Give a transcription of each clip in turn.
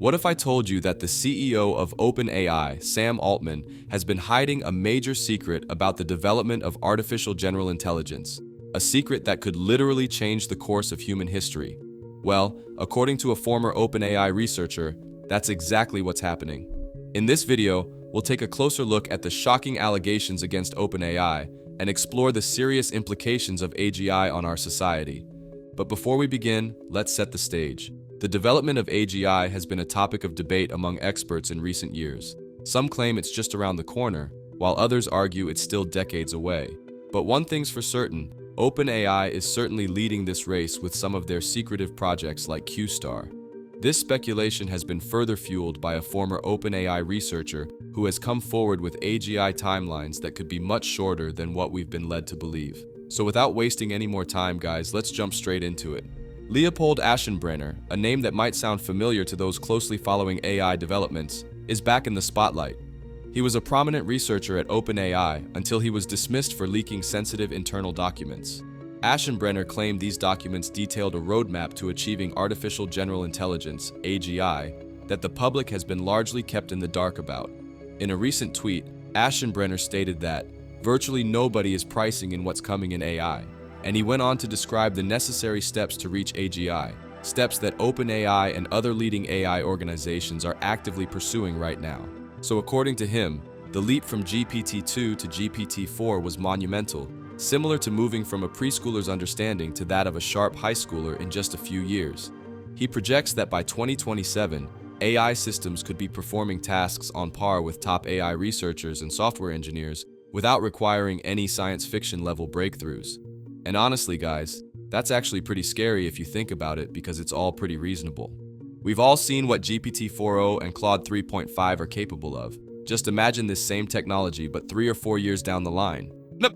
What if I told you that the CEO of OpenAI, Sam Altman, has been hiding a major secret about the development of artificial general intelligence? A secret that could literally change the course of human history. Well, according to a former OpenAI researcher, that's exactly what's happening. In this video, we'll take a closer look at the shocking allegations against OpenAI and explore the serious implications of AGI on our society. But before we begin, let's set the stage. The development of AGI has been a topic of debate among experts in recent years. Some claim it's just around the corner, while others argue it's still decades away. But one thing's for certain, OpenAI is certainly leading this race with some of their secretive projects like Q-Star. This speculation has been further fueled by a former OpenAI researcher who has come forward with AGI timelines that could be much shorter than what we've been led to believe. So without wasting any more time, guys, let's jump straight into it. Leopold Aschenbrenner, a name that might sound familiar to those closely following AI developments, is back in the spotlight. He was a prominent researcher at OpenAI until he was dismissed for leaking sensitive internal documents. Aschenbrenner claimed these documents detailed a roadmap to achieving artificial general intelligence, AGI, that the public has been largely kept in the dark about. In a recent tweet, Aschenbrenner stated that virtually nobody is pricing in what's coming in AI. And he went on to describe the necessary steps to reach AGI, steps that OpenAI and other leading AI organizations are actively pursuing right now. So according to him, the leap from GPT-2 to GPT-4 was monumental, similar to moving from a preschooler's understanding to that of a sharp high schooler in just a few years. He projects that by 2027, AI systems could be performing tasks on par with top AI researchers and software engineers without requiring any science fiction level breakthroughs. And honestly, guys, that's actually pretty scary if you think about it because it's all pretty reasonable. We've all seen what GPT-4o and Claude 3.5 are capable of. Just imagine this same technology but 3 or 4 years down the line.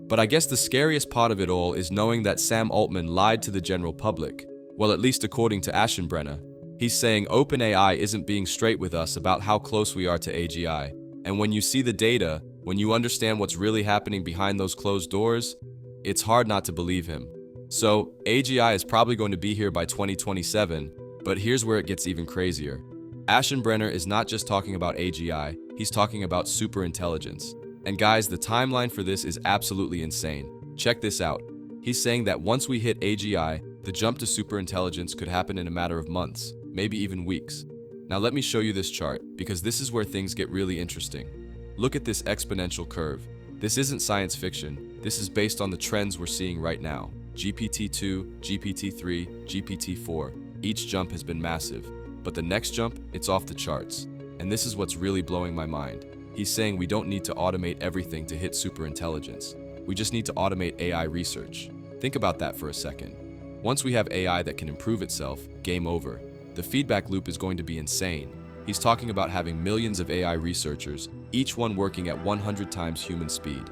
But I guess the scariest part of it all is knowing that Sam Altman lied to the general public. Well, at least according to Aschenbrenner. He's saying OpenAI isn't being straight with us about how close we are to AGI. And when you see the data, when you understand what's really happening behind those closed doors, it's hard not to believe him. So, AGI is probably going to be here by 2027, but here's where it gets even crazier. Aschenbrenner is not just talking about AGI, he's talking about superintelligence. And guys, the timeline for this is absolutely insane. Check this out. He's saying that once we hit AGI, the jump to superintelligence could happen in a matter of months, maybe even weeks. Now let me show you this chart, because this is where things get really interesting. Look at this exponential curve. This isn't science fiction. This is based on the trends we're seeing right now. GPT-2, GPT-3, GPT-4. Each jump has been massive. But the next jump, it's off the charts. And this is what's really blowing my mind. He's saying we don't need to automate everything to hit superintelligence. We just need to automate AI research. Think about that for a second. Once we have AI that can improve itself, game over. The feedback loop is going to be insane. He's talking about having millions of AI researchers, each one working at 100 times human speed.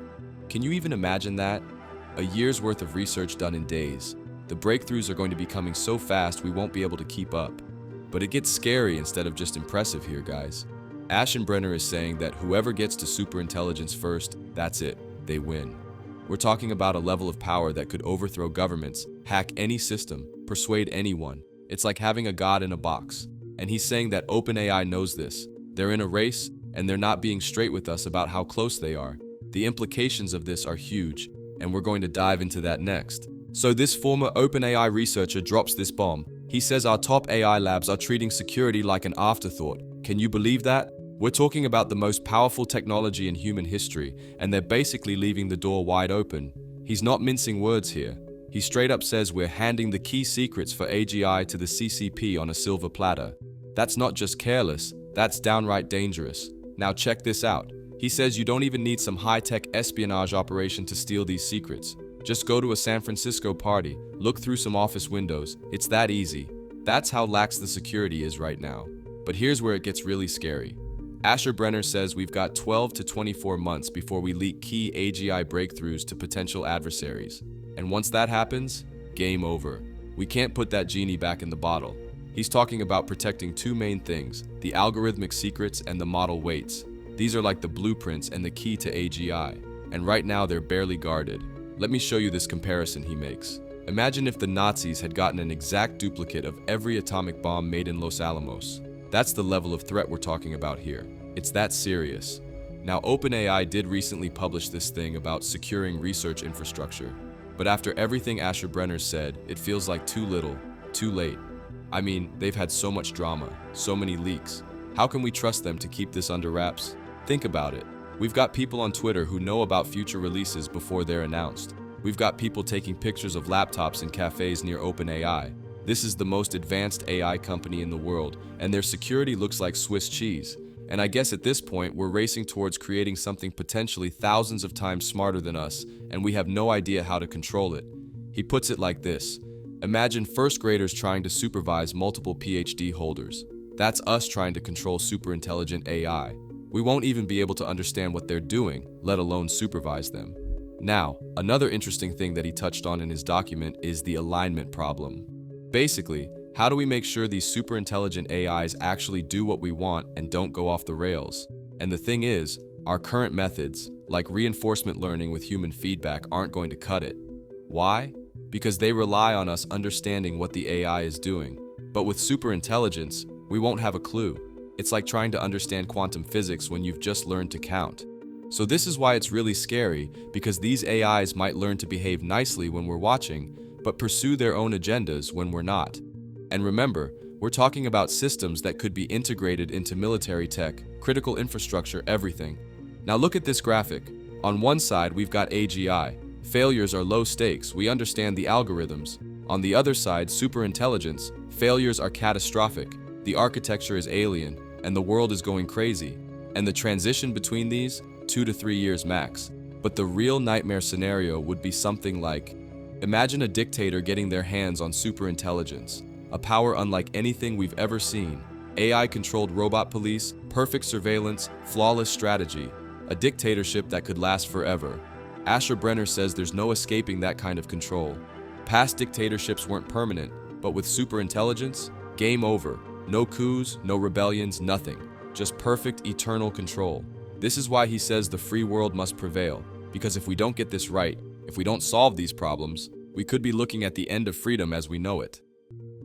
Can you even imagine that? A year's worth of research done in days. The breakthroughs are going to be coming so fast we won't be able to keep up. But it gets scary instead of just impressive here, guys. Aschenbrenner is saying that whoever gets to superintelligence first, that's it, they win. We're talking about a level of power that could overthrow governments, hack any system, persuade anyone. It's like having a god in a box. And he's saying that OpenAI knows this. They're in a race, and they're not being straight with us about how close they are. The implications of this are huge, and we're going to dive into that next. So this former OpenAI researcher drops this bomb. He says our top AI labs are treating security like an afterthought. Can you believe that? We're talking about the most powerful technology in human history, and they're basically leaving the door wide open. He's not mincing words here. He straight up says we're handing the key secrets for AGI to the CCP on a silver platter. That's not just careless, that's downright dangerous. Now check this out. He says you don't even need some high-tech espionage operation to steal these secrets. Just go to a San Francisco party, look through some office windows. It's that easy. That's how lax the security is right now. But here's where it gets really scary. Aschenbrenner says we've got 12 to 24 months before we leak key AGI breakthroughs to potential adversaries. And once that happens, game over. We can't put that genie back in the bottle. He's talking about protecting two main things, the algorithmic secrets and the model weights. These are like the blueprints and the key to AGI, and right now they're barely guarded. Let me show you this comparison he makes. Imagine if the Nazis had gotten an exact duplicate of every atomic bomb made in Los Alamos. That's the level of threat we're talking about here. It's that serious. Now, OpenAI did recently publish this thing about securing research infrastructure. But after everything Asher Brenner said, it feels like too little, too late. I mean, they've had so much drama, so many leaks. How can we trust them to keep this under wraps? Think about it. We've got people on Twitter who know about future releases before they're announced. We've got people taking pictures of laptops in cafes near OpenAI. This is the most advanced AI company in the world, and their security looks like Swiss cheese. And I guess at this point, we're racing towards creating something potentially thousands of times smarter than us, and we have no idea how to control it. He puts it like this. Imagine first graders trying to supervise multiple PhD holders. That's us trying to control superintelligent AI. We won't even be able to understand what they're doing, let alone supervise them. Now, another interesting thing that he touched on in his document is the alignment problem. Basically, how do we make sure these superintelligent AIs actually do what we want and don't go off the rails? And the thing is, our current methods, like reinforcement learning with human feedback, aren't going to cut it. Why? Because they rely on us understanding what the AI is doing. But with superintelligence, we won't have a clue. It's like trying to understand quantum physics when you've just learned to count. So this is why it's really scary, because these AIs might learn to behave nicely when we're watching, but pursue their own agendas when we're not. And remember, we're talking about systems that could be integrated into military tech, critical infrastructure, everything. Now look at this graphic. On one side, we've got AGI. Failures are low stakes, we understand the algorithms. On the other side, superintelligence. Failures are catastrophic. The architecture is alien, and the world is going crazy. And the transition between these, 2 to 3 years max. But the real nightmare scenario would be something like, imagine a dictator getting their hands on superintelligence. A power unlike anything we've ever seen. AI-controlled robot police, perfect surveillance, flawless strategy. A dictatorship that could last forever. Asher Brenner says there's no escaping that kind of control. Past dictatorships weren't permanent, but with superintelligence, game over. No coups, no rebellions, nothing. Just perfect, eternal control. This is why he says the free world must prevail. Because if we don't get this right, if we don't solve these problems, we could be looking at the end of freedom as we know it.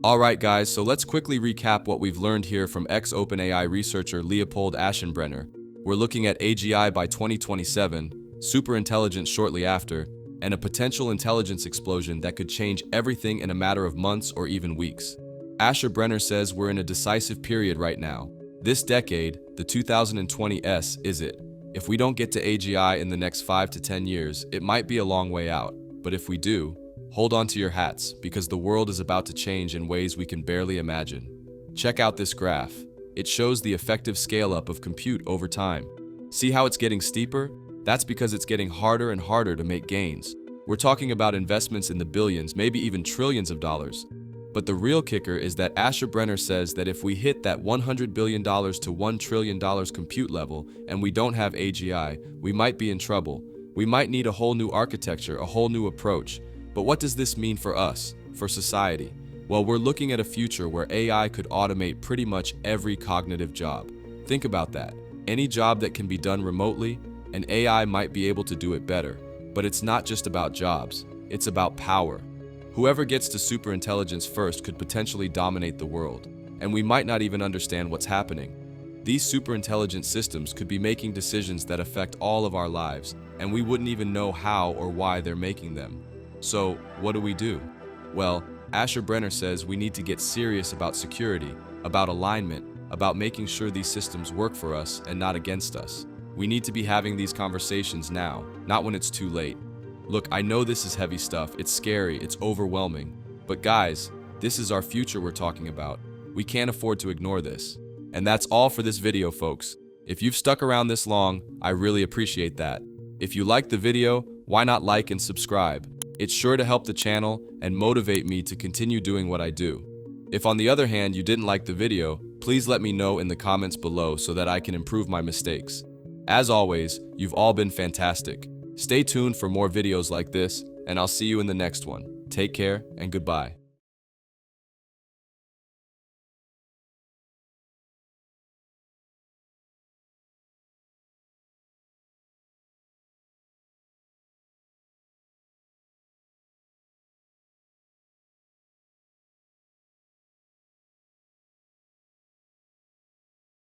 Alright guys, so let's quickly recap what we've learned here from ex-OpenAI researcher Leopold Aschenbrenner. We're looking at AGI by 2027, superintelligence shortly after, and a potential intelligence explosion that could change everything in a matter of months or even weeks. Asher Brenner says we're in a decisive period right now. This decade, the 2020s, is it. If we don't get to AGI in the next 5 to 10 years, it might be a long way out. But if we do, hold on to your hats, because the world is about to change in ways we can barely imagine. Check out this graph. It shows the effective scale-up of compute over time. See how it's getting steeper? That's because it's getting harder and harder to make gains. We're talking about investments in the billions, maybe even trillions of dollars. But the real kicker is that Asher Brenner says that if we hit that $100 billion to $1 trillion compute level and we don't have AGI, we might be in trouble. We might need a whole new architecture, a whole new approach. But what does this mean for us, for society? Well, we're looking at a future where AI could automate pretty much every cognitive job. Think about that. Any job that can be done remotely, an AI might be able to do it better. But it's not just about jobs, it's about power. Whoever gets to superintelligence first could potentially dominate the world, and we might not even understand what's happening. These superintelligent systems could be making decisions that affect all of our lives, and we wouldn't even know how or why they're making them. So, what do? Well, Asher Brenner says we need to get serious about security, about alignment, about making sure these systems work for us and not against us. We need to be having these conversations now, not when it's too late. Look, I know this is heavy stuff, it's scary, it's overwhelming. But guys, this is our future we're talking about. We can't afford to ignore this. And that's all for this video, folks. If you've stuck around this long, I really appreciate that. If you liked the video, why not like and subscribe? It's sure to help the channel and motivate me to continue doing what I do. If on the other hand you didn't like the video, please let me know in the comments below so that I can improve my mistakes. As always, you've all been fantastic. Stay tuned for more videos like this, and I'll see you in the next one. Take care and goodbye.